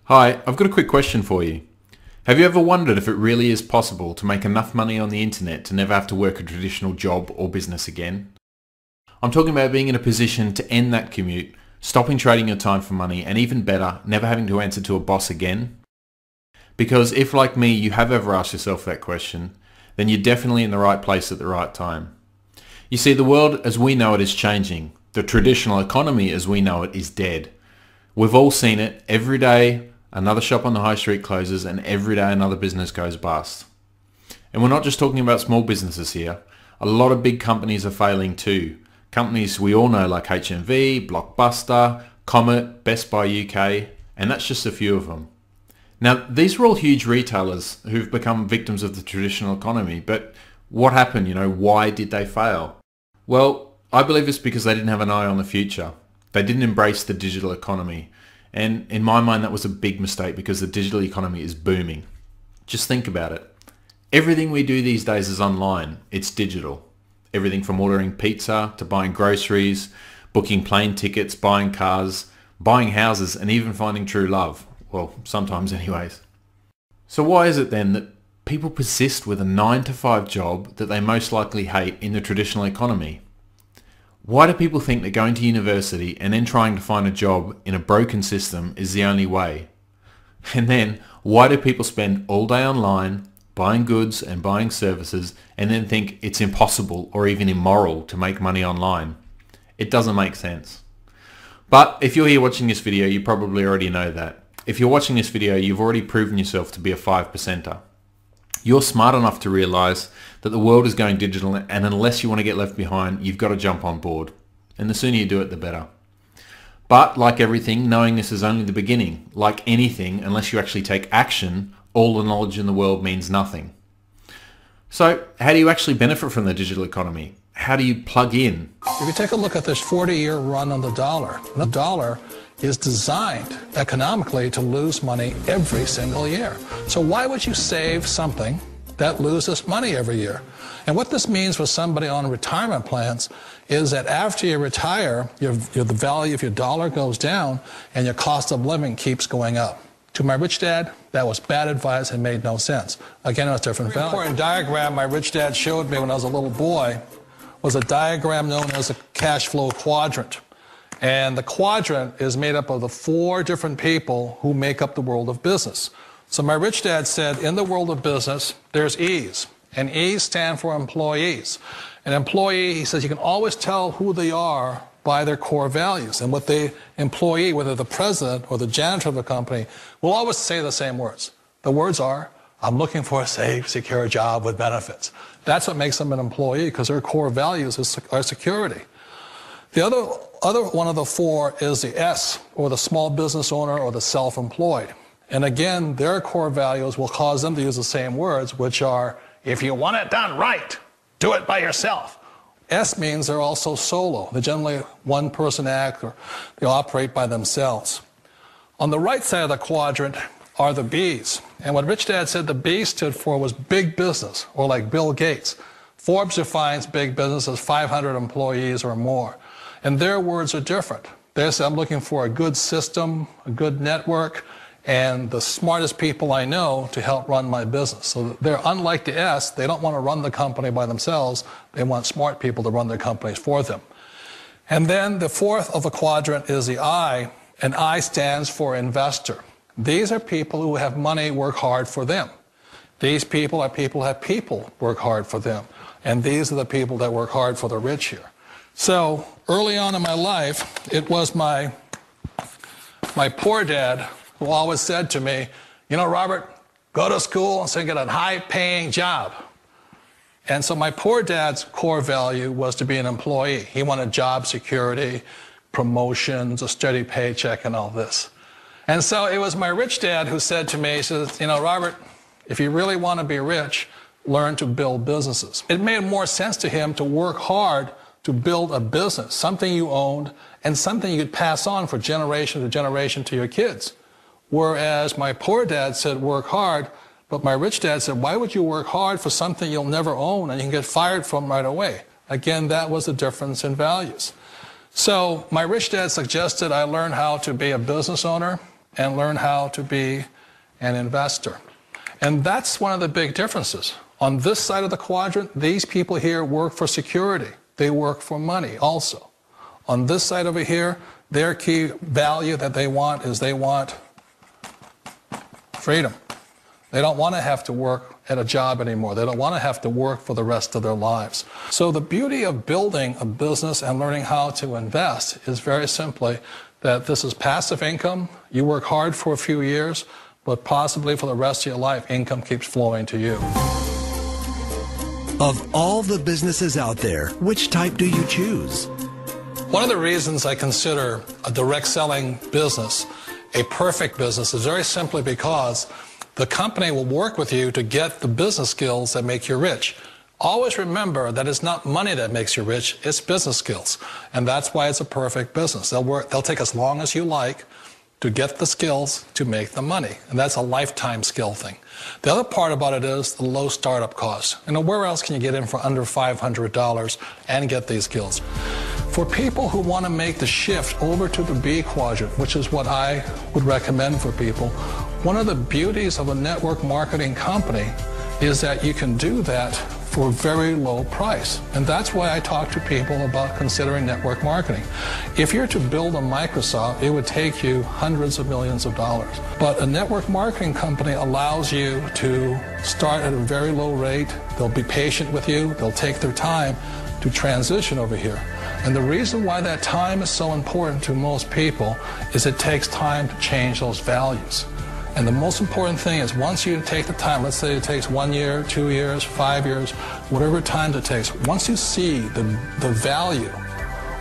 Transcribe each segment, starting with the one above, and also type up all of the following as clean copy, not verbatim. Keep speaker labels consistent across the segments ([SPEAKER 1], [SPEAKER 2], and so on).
[SPEAKER 1] Hi, I've got a quick question for you. Have you ever wondered if it really is possible to make enough money on the internet to never have to work a traditional job or business again? I'm talking about being in a position to end that commute, stopping trading your time for money, and even better, never having to answer to a boss again. Because if, like me, you have ever asked yourself that question, then you're definitely in the right place at the right time. You see, the world as we know it is changing. The traditional economy as we know it is dead. We've all seen it. Every day another shop on the high street closes, and every day another business goes bust. And we're not just talking about small businesses here. A lot of big companies are failing too. Companies we all know like HMV, Blockbuster, Comet, Best Buy UK, and that's just a few of them. Now, these are all huge retailers who've become victims of the traditional economy, but what happened? Why did they fail? Well, I believe it's because they didn't have an eye on the future. They didn't embrace the digital economy. And in my mind, that was a big mistake because the digital economy is booming. Just think about it. Everything we do these days is online. It's digital. Everything from ordering pizza to buying groceries, booking plane tickets, buying cars, buying houses, and even finding true love. Well, sometimes anyways. So why is it then that people persist with a 9-to-5 job that they most likely hate in the traditional economy? Why do people think that going to university and then trying to find a job in a broken system is the only way? And then, why do people spend all day online buying goods and buying services and then think it's impossible or even immoral to make money online? It doesn't make sense. But if you're here watching this video, you probably already know that. If you're watching this video, you've already proven yourself to be a 5%er. You're smart enough to realize that the world is going digital, and unless you want to get left behind, you've got to jump on board. And the sooner you do it, the better. But like everything, knowing this is only the beginning. Like anything, unless you actually take action, all the knowledge in the world means nothing. So how do you actually benefit from the digital economy? How do you plug in?
[SPEAKER 2] If you take a look at this 40-year run on the dollar is designed economically to lose money every single year. So why would you save something that loses money every year? And what this means for somebody on retirement plans is that after you retire, the value of your dollar goes down and your cost of living keeps going up. To my rich dad, that was bad advice and made no sense. Again, it was different value. An important diagram my rich dad showed me when I was a little boy was a diagram known as a cash flow quadrant. And the quadrant is made up of the 4 different people who make up the world of business. So my rich dad said, in the world of business, there's E's. And E's stand for employees. An employee, he says, you can always tell who they are by their core values. And what the employee, whether the president or the janitor of the company, will always say the same words. The words are, I'm looking for a safe, secure job with benefits. That's what makes them an employee, because their core values are security. The other one of the 4 is the S, or the small business owner or the self-employed. And again, their core values will cause them to use the same words, which are, if you want it done right, do it by yourself. S means they're also solo. They're generally one-person act, or they operate by themselves. On the right side of the quadrant are the B's. And what Rich Dad said the B stood for was big business, or like Bill Gates. Forbes defines big business as 500 employees or more. And their words are different. They say, I'm looking for a good system, a good network, and the smartest people I know to help run my business. So they're unlike the S. They don't want to run the company by themselves. They want smart people to run their companies for them. And then the 4th of the quadrant is the I, and I stands for investor. These are people who have money work hard for them. These people are people who have people work hard for them. And these are the people that work hard for the rich here. So early on in my life, it was my poor dad who always said to me, Robert, go to school and get a high-paying job. And so my poor dad's core value was to be an employee. He wanted job security, promotions, a steady paycheck, and all this. And so it was my rich dad who said to me, he says, Robert, if you really want to be rich, learn to build businesses. It made more sense to him to work hard to build a business, something you owned and something you could pass on for generation to generation to your kids. Whereas my poor dad said work hard, but my rich dad said, why would you work hard for something you'll never own and you can get fired from right away? Again, that was the difference in values. So my rich dad suggested I learn how to be a business owner, and learn how to be an investor. And that's one of the big differences. On this side of the quadrant, these people here work for security. They work for money also. On this side over here, their key value that they want is they want freedom. They don't want to have to work at a job anymore. They don't want to have to work for the rest of their lives. So the beauty of building a business and learning how to invest is very simply that this is passive income. You work hard for a few years, but possibly for the rest of your life, income keeps flowing to you.
[SPEAKER 3] Of all the businesses out there, which type do you choose?
[SPEAKER 2] One of the reasons I consider a direct selling business a perfect business is very simply because the company will work with you to get the business skills that make you rich. Always remember that it's not money that makes you rich, it's business skills. And that's why it's a perfect business. They'll take as long as you like to get the skills to make the money. And that's a lifetime skill thing. The other part about it is the low startup cost. You know, where else can you get in for under $500 and get these skills? For people who want to make the shift over to the B quadrant, which is what I would recommend for people, one of the beauties of a network marketing company is that you can do that for a very low price. And that's why I talk to people about considering network marketing. If you're to build a Microsoft, it would take you hundreds of millions of dollars. But a network marketing company allows you to start at a very low rate. They'll be patient with you. They'll take their time to transition over here. And the reason why that time is so important to most people is it takes time to change those values. And the most important thing is once you take the time, let's say it takes 1 year, 2 years, 5 years, whatever time it takes, once you see the value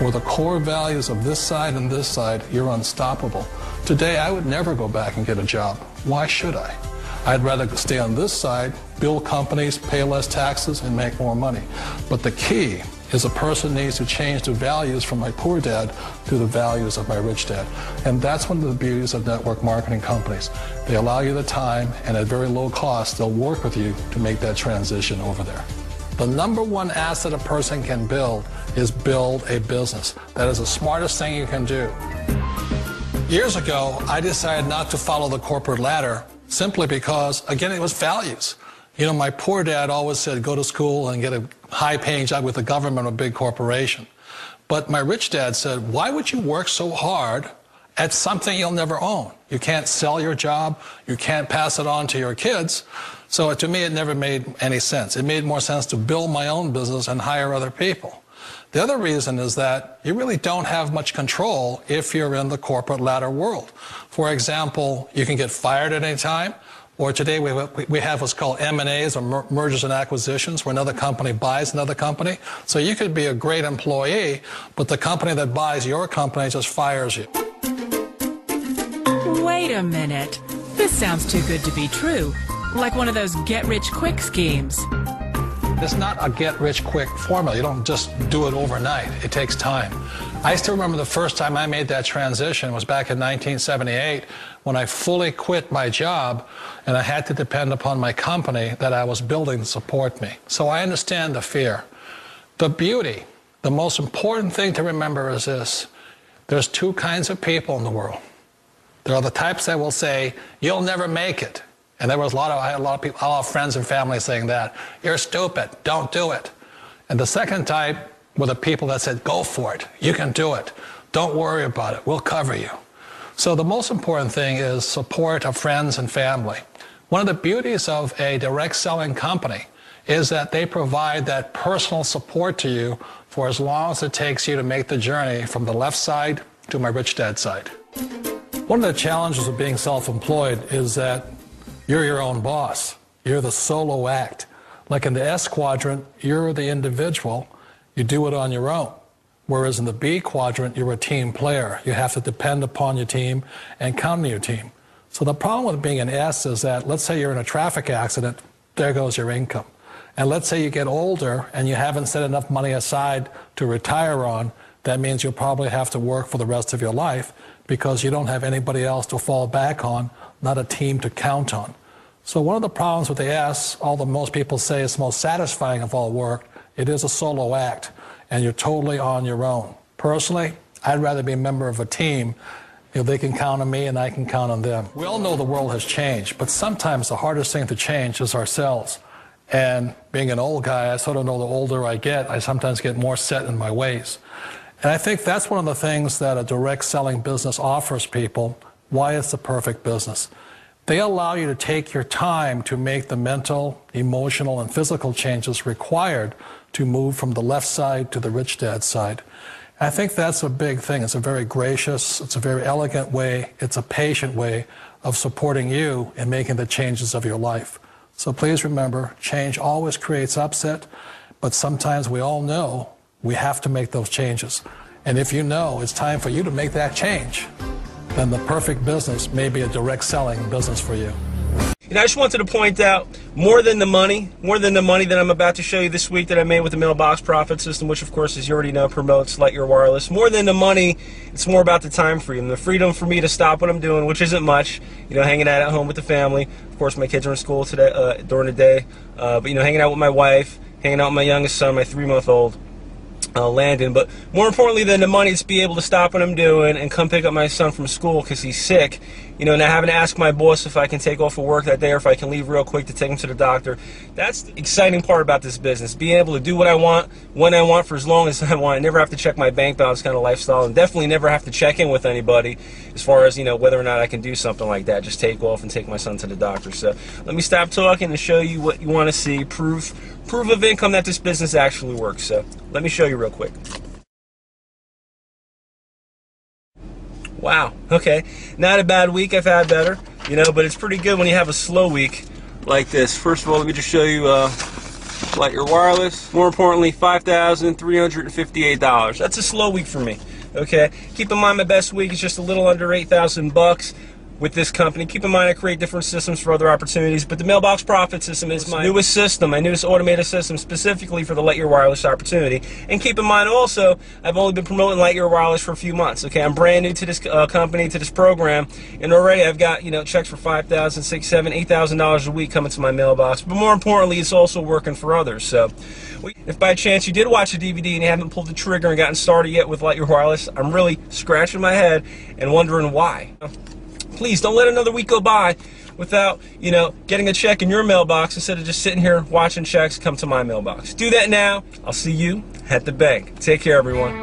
[SPEAKER 2] or the core values of this side and this side, you're unstoppable. Today, I would never go back and get a job. Why should I? I'd rather stay on this side, build companies, pay less taxes, and make more money. But the key is a person needs to change the values from my poor dad to the values of my rich dad. And that's one of the beauties of network marketing companies. They allow you the time, and at very low cost, they'll work with you to make that transition over there. The number one asset a person can build is build a business. That is the smartest thing you can do. Years ago, I decided not to follow the corporate ladder simply because, again, it was values. You know, my poor dad always said, go to school and get a high-paying job with the government or a big corporation. But my rich dad said, why would you work so hard at something you'll never own? You can't sell your job. You can't pass it on to your kids. So to me, it never made any sense. It made more sense to build my own business and hire other people. The other reason is that you really don't have much control if you're in the corporate ladder world. For example, you can get fired at any time. Or today we have what's called M&As, or mergers and acquisitions, where another company buys another company. So you could be a great employee, but the company that buys your company just fires you.
[SPEAKER 4] Wait a minute. This sounds too good to be true. Like one of those get-rich-quick schemes.
[SPEAKER 2] It's not a get-rich-quick formula. You don't just do it overnight. It takes time. I still remember the first time I made that transition was back in 1978 when I fully quit my job and I had to depend upon my company that I was building to support me. So I understand the fear. The beauty, the most important thing to remember is this. There's two kinds of people in the world. There are the types that will say, you'll never make it. And I had a lot of people, a lot of friends and family saying that. You're stupid, don't do it. And the second type were the people that said, go for it, you can do it. Don't worry about it, we'll cover you. So the most important thing is support of friends and family. One of the beauties of a direct selling company is that they provide that personal support to you for as long as it takes you to make the journey from the left side to my rich dad side. One of the challenges of being self-employed is that you're your own boss. You're the solo act. Like in the S quadrant, you're the individual. You do it on your own. Whereas in the B quadrant, you're a team player. You have to depend upon your team and count on your team. So the problem with being an S is that, let's say you're in a traffic accident, there goes your income. And let's say you get older and you haven't set enough money aside to retire on, that means you'll probably have to work for the rest of your life because you don't have anybody else to fall back on, not a team to count on. So one of the problems with the S, although most people say it's the most satisfying of all work, it is a solo act, and you're totally on your own. Personally, I'd rather be a member of a team They can count on me and I can count on them. We all know the world has changed, but sometimes the hardest thing to change is ourselves. And being an old guy, I sort of know the older I get, I sometimes get more set in my ways. And I think that's one of the things that a direct selling business offers people, why it's the perfect business. They allow you to take your time to make the mental, emotional, and physical changes required to move from the left side to the rich dad side. I think that's a big thing. It's a very gracious, it's a very elegant way, it's a patient way of supporting you in making the changes of your life. So please remember, change always creates upset, but sometimes we all know we have to make those changes. And if you know it's time for you to make that change, then the perfect business may be a direct selling business for you.
[SPEAKER 5] And I just wanted to point out, more than the money that I'm about to show you this week that I made with the mailbox profit system, which of course, as you already know, promotes Lightyear Wireless. More than the money, it's more about the time freedom. The freedom for me to stop what I'm doing, which isn't much, hanging out at home with the family. Of course, my kids are in school today, during the day, but hanging out with my wife, hanging out with my youngest son, my 3-month-old. Landon, but more importantly than the money, it's be able to stop what I'm doing and come pick up my son from school because he's sick, not having to ask my boss if I can take off of work that day or if I can leave real quick to take him to the doctor. That's the exciting part about this business, being able to do what I want, when I want, for as long as I want, never have to check my bank balance kind of lifestyle, and definitely never have to check in with anybody as far as, whether or not I can do something like that, just take off and take my son to the doctor. So let me stop talking and show you what you want to see, proof of income that this business actually works. So let me show you real quick. Wow, okay, not a bad week. I've had better, but it's pretty good when you have a slow week like this. First of all, let me just show you Lightyear Wireless. More importantly, $5,358. That's a slow week for me. Okay, keep in mind my best week is just a little under $8,000 with this company. Keep in mind I create different systems for other opportunities, but the mailbox profit system is my newest system, my newest automated system specifically for the Lightyear Wireless opportunity. And keep in mind also, I've only been promoting Lightyear Wireless for a few months. Okay, I'm brand new to this company, to this program, and already I've got checks for $5,000, $6,000, $7,000, $8,000 a week coming to my mailbox. But more importantly, it's also working for others. So if by chance you did watch the DVD and you haven't pulled the trigger and gotten started yet with Lightyear Wireless, I'm really scratching my head and wondering why. Please don't let another week go by without, getting a check in your mailbox instead of just sitting here watching checks come to my mailbox. Do that now. I'll see you at the bank. Take care, everyone.